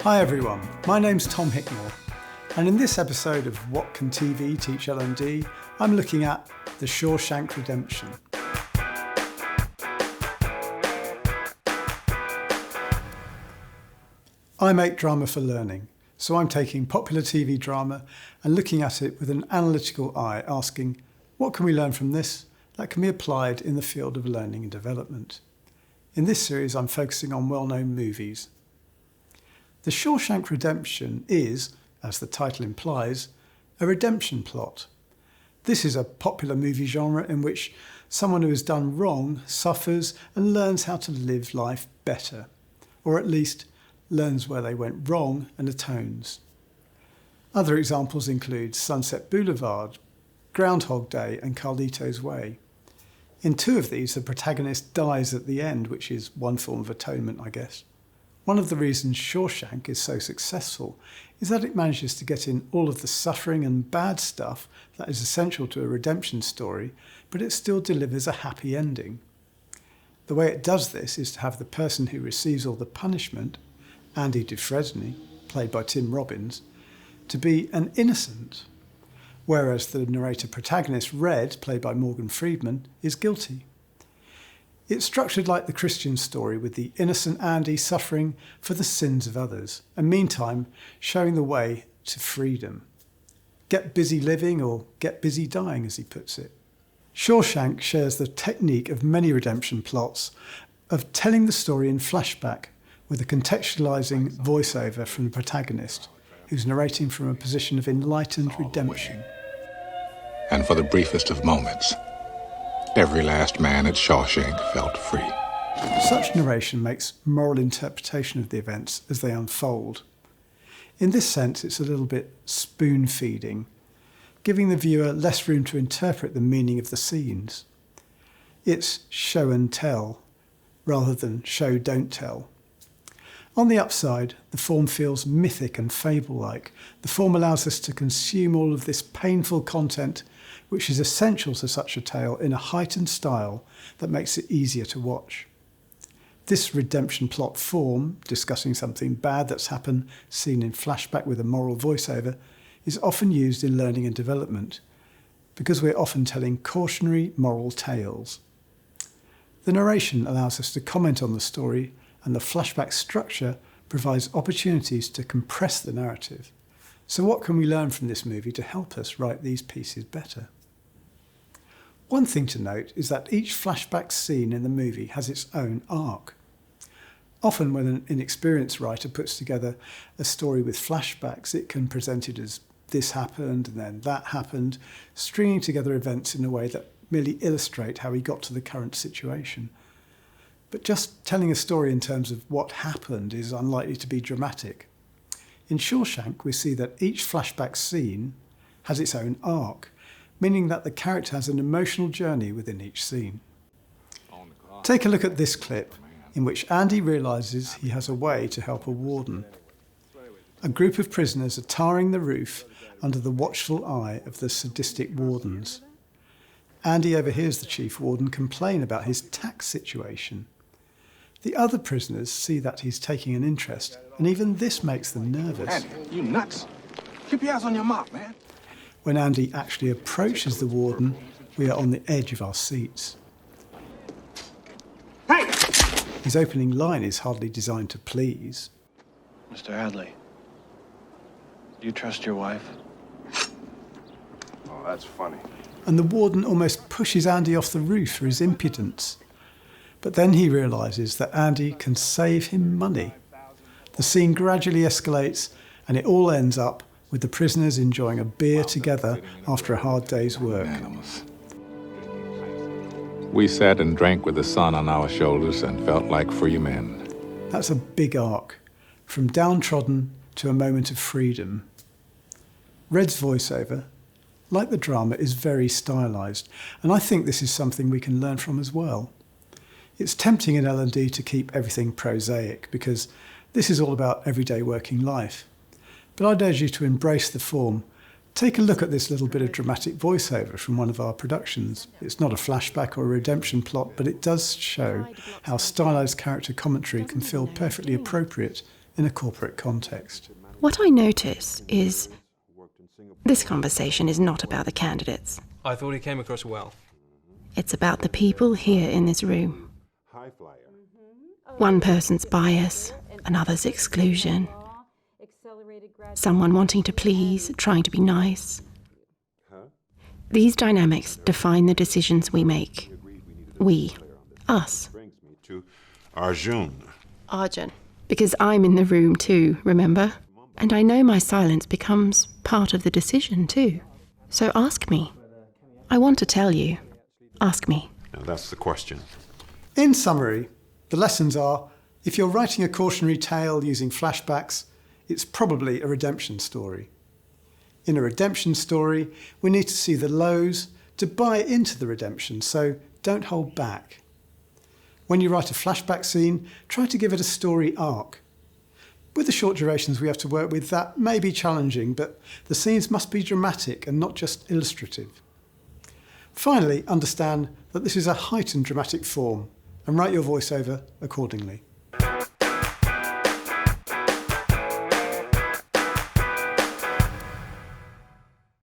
Hi everyone, my name's Tom Hickmore, and in this episode of What Can TV Teach L&D, I'm looking at the Shawshank Redemption. I make drama for learning, so I'm taking popular TV drama and looking at it with an analytical eye, asking, what can we learn from this that can be applied in the field of learning and development? In this series, I'm focusing on well-known movies. The Shawshank Redemption is, as the title implies, a redemption plot. This is a popular movie genre in which someone who has done wrong suffers and learns how to live life better, or at least learns where they went wrong and atones. Other examples include Sunset Boulevard, Groundhog Day and Carlito's Way. In two of these, the protagonist dies at the end, which is one form of atonement, I guess. One of the reasons Shawshank is so successful is that it manages to get in all of the suffering and bad stuff that is essential to a redemption story, but it still delivers a happy ending. The way it does this is to have the person who receives all the punishment, Andy Dufresne, played by Tim Robbins, to be an innocent, whereas the narrator protagonist, Red, played by Morgan Freeman, is guilty. It's structured like the Christian story, with the innocent Andy suffering for the sins of others, and meantime showing the way to freedom. Get busy living, or get busy dying, as he puts it. Shawshank shares the technique of many redemption plots of telling the story in flashback, with a contextualising voiceover from the protagonist, who's narrating from a position of enlightened redemption. And for the briefest of moments, every last man at Shawshank felt free. Such narration makes moral interpretation of the events as they unfold. In this sense, it's a little bit spoon-feeding, giving the viewer less room to interpret the meaning of the scenes. It's show and tell, rather than show, don't tell. On the upside, the form feels mythic and fable-like. The form allows us to consume all of this painful content which is essential to such a tale in a heightened style that makes it easier to watch. This redemption plot form, discussing something bad that's happened, seen in flashback with a moral voiceover, is often used in learning and development because we're often telling cautionary moral tales. The narration allows us to comment on the story, and the flashback structure provides opportunities to compress the narrative. So what can we learn from this movie to help us write these pieces better? One thing to note is that each flashback scene in the movie has its own arc. Often when an inexperienced writer puts together a story with flashbacks, it can present it as this happened and then that happened, stringing together events in a way that merely illustrate how he got to the current situation. But just telling a story in terms of what happened is unlikely to be dramatic. In Shawshank, we see that each flashback scene has its own arc, meaning that the character has an emotional journey within each scene. Take a look at this clip, in which Andy realises he has a way to help a warden. A group of prisoners are tarring the roof under the watchful eye of the sadistic wardens. Andy overhears the chief warden complain about his tax situation. The other prisoners see that he's taking an interest, and even this makes them nervous. Andy, you nuts? Keep your eyes on your mouth, man. When Andy actually approaches the warden, we are on the edge of our seats. Hey! His opening line is hardly designed to please. Mr. Hadley, do you trust your wife? Oh, that's funny. And the warden almost pushes Andy off the roof for his impudence. But then he realises that Andy can save him money. The scene gradually escalates, and it all ends up with the prisoners enjoying a beer together after a hard day's work. We sat and drank with the sun on our shoulders and felt like free men. That's a big arc, from downtrodden to a moment of freedom. Red's voiceover, like the drama, is very stylised, and I think this is something we can learn from as well. It's tempting in L&D to keep everything prosaic, because this is all about everyday working life. But I'd urge you to embrace the form. Take a look at this little bit of dramatic voiceover from one of our productions. It's not a flashback or a redemption plot, but it does show how stylised character commentary can feel perfectly appropriate in a corporate context. What I notice is this conversation is not about the candidates. I thought he came across well. It's about the people here in this room. One person's bias, another's exclusion. Someone wanting to please, trying to be nice. These dynamics define the decisions we make. We, us. Arjun. Because I'm in the room too, remember? And I know my silence becomes part of the decision too. So ask me. I want to tell you. Ask me. Now that's the question. In summary, the lessons are, if you're writing a cautionary tale using flashbacks, it's probably a redemption story. In a redemption story, we need to see the lows to buy into the redemption, so don't hold back. When you write a flashback scene, try to give it a story arc. With the short durations we have to work with, that may be challenging, but the scenes must be dramatic and not just illustrative. Finally, understand that this is a heightened dramatic form and write your voiceover accordingly.